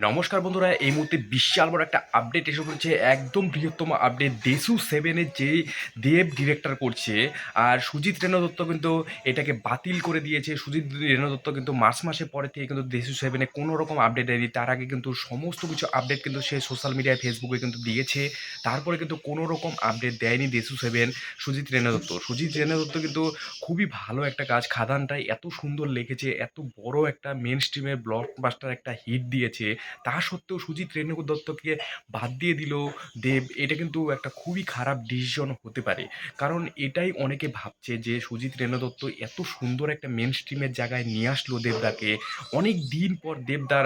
নমস্কার বন্ধুরা, এই মুহূর্তে বিশাল বড় একটা আপডেট এসে পড়েছে। একদম বৃহত্তম আপডেট। দেশু সেভেনের যে দেব ডিরেক্টর করছে, আর সুজিত রেণু দত্ত কিন্তু এটাকে বাতিল করে দিয়েছে। সুজিত রেণু দত্ত কিন্তু মার্চ মাসের পরে থেকে কিন্তু দেশু সেভেনে কোনো রকম আপডেট দেয়নি। তার আগে কিন্তু সমস্ত কিছু আপডেট কিন্তু সে সোশ্যাল মিডিয়ায় ফেসবুকে কিন্তু দিয়েছে। তারপরে কিন্তু কোনো রকম আপডেট দেয়নি দেশু সেভেন সুজিত রেণু দত্ত। সুজিত রেণু দত্ত কিন্তু খুবই ভালো একটা কাজ, খাদানটাই এত সুন্দর লিখেছে, এত বড় একটা মেন স্ট্রিমের ব্লকবাস্টার একটা হিট দিয়েছে। তা সত্ত্বেও সুজিত রেণু দত্তকে বাদ দিয়ে দিল দেব। এটা কিন্তু একটা খুবই খারাপ ডিসিশন হতে পারে। কারণ এটাই অনেকে ভাবছে যে সুজিত রেণু দত্ত এত সুন্দর একটা মেন স্ট্রিমের জায়গায় নিয়ে আসলো দেবদাকে। অনেক দিন পর দেবদার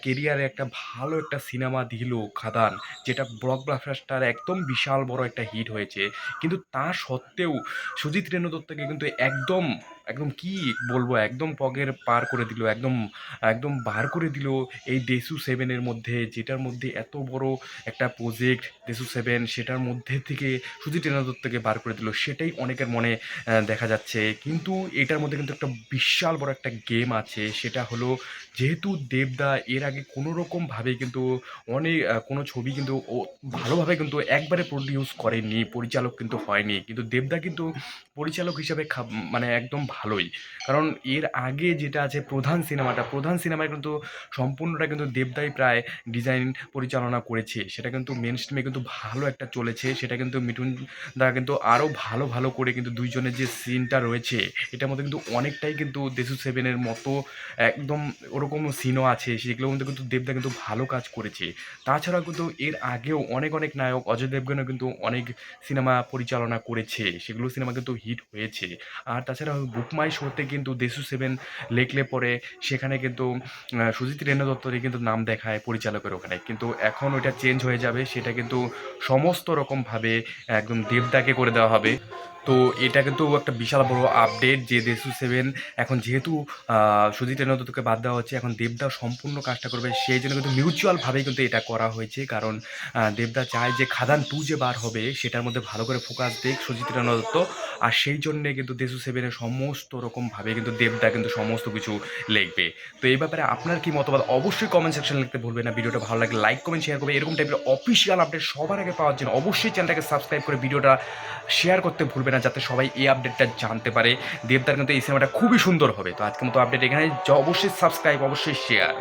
কেরিয়ারে একটা ভালো একটা সিনেমা দিল খাদান, যেটা ব্লকবাস্টার একদম বিশাল বড় একটা হিট হয়েছে। কিন্তু তা সত্ত্বেও সুজিত রেণু দত্তকে কিন্তু একদম একদম কি বলবো, একদম পগের পার করে দিল, একদম একদম বার করে দিল এই দেশু সেভেনের মধ্যে, যেটার মধ্যে এত বড় একটা প্রজেক্ট দেশু সেভেন, সেটার মধ্যে থেকে সুজিত রেণু দত্তকে বার করে দিল। সেটাই অনেকের মনে দেখা যাচ্ছে। কিন্তু এটার মধ্যে কিন্তু একটা বিশাল বড় একটা গেম আছে। সেটা হলো, যেহেতু দেবদা এর আগে কোনো রকমভাবে কিন্তু অনেক কোনো ছবি কিন্তু ও ভালোভাবে কিন্তু একবারে প্রডিউস করেনি, পরিচালক কিন্তু হয়নি। কিন্তু দেবদা কিন্তু পরিচালক হিসাবে মানে একদম ভালোই। কারণ এর আগে যেটা আছে প্রধান সিনেমায় কিন্তু সম্পূর্ণটা কিন্তু দেবদাই প্রায় ডিজাইন পরিচালনা করেছে। সেটা কিন্তু মেন স্ট্রিমে কিন্তু ভালো একটা চলেছে। সেটা কিন্তু মিঠুন দা কিন্তু আরও ভালো ভালো করে কিন্তু দুইজনের যে সিনটা রয়েছে, এটার মধ্যে কিন্তু অনেকটাই কিন্তু দেশু সেভেনের মতো একদম ওরকম সিনও আছে, সেগুলোর মধ্যে কিন্তু দেবদা কিন্তু ভালো কাজ করেছে। তাছাড়াও কিন্তু এর আগেও অনেক অনেক নায়ক, অজয় দেবগনও কিন্তু অনেক সিনেমা পরিচালনা করেছে, সেগুলো সিনেমা কিন্তু হিট হয়েছে। আর তাছাড়া বুক মাই শোতে কিন্তু দেশু সেভেন লেখলে পরে সেখানে কিন্তু সুজিত রেণু দত্তরই কিন্তু নাম দেখায় পরিচালকের ওখানে। কিন্তু এখন ওইটা চেঞ্জ হয়ে যাবে, সেটা কিন্তু সমস্ত রকমভাবে একদম দেবদাকে করে দেওয়া হবে। তো এটা কিন্তু একটা বিশাল বড় আপডেট যে দেশু সেভেন এখন যেহেতু সুজিত রেণু দত্তকে বাদ দেওয়া হচ্ছে, এখন দেবদা সম্পূর্ণ কাজটা করবে। সেই জন্য কিন্তু মিউচুয়ালভাবেই কিন্তু এটা করা হয়েছে। কারণ দেবদা চায় যে খাদান টু যে বার হবে সেটার মধ্যে ভালো করে ফোকাস দেখ সুজিত রেণু দত্ত। আর সেই জন্যে কিন্তু দেশু সেভেনের সমস্ত রকমভাবে কিন্তু দেবদা কিন্তু সমস্ত কিছু লিখবে। তো এই ব্যাপারে আপনার কি মতামত অবশ্যই কমেন্ট সেকশনে লিখতে ভুলবেন না। ভিডিওটা ভালো লাগলে লাইক কমেন্ট শেয়ার করবে। এরকম টাইপের অফিসিয়াল আপডেট সবার আগে পাওয়ার জন্য অবশ্যই চ্যানেলটাকে সাবস্ক্রাইব করে ভিডিওটা শেয়ার করতে ভুলবে না, যাতে সবাই এই আপডেটটা জানতে পারে। দেবদার কিন্তু এই সিনেমাটা খুবই সুন্দর হবে। তো আজকের মতো আপডেট এখানে, অবশ্যই সাবস্ক্রাইব, অবশ্যই শেয়ার।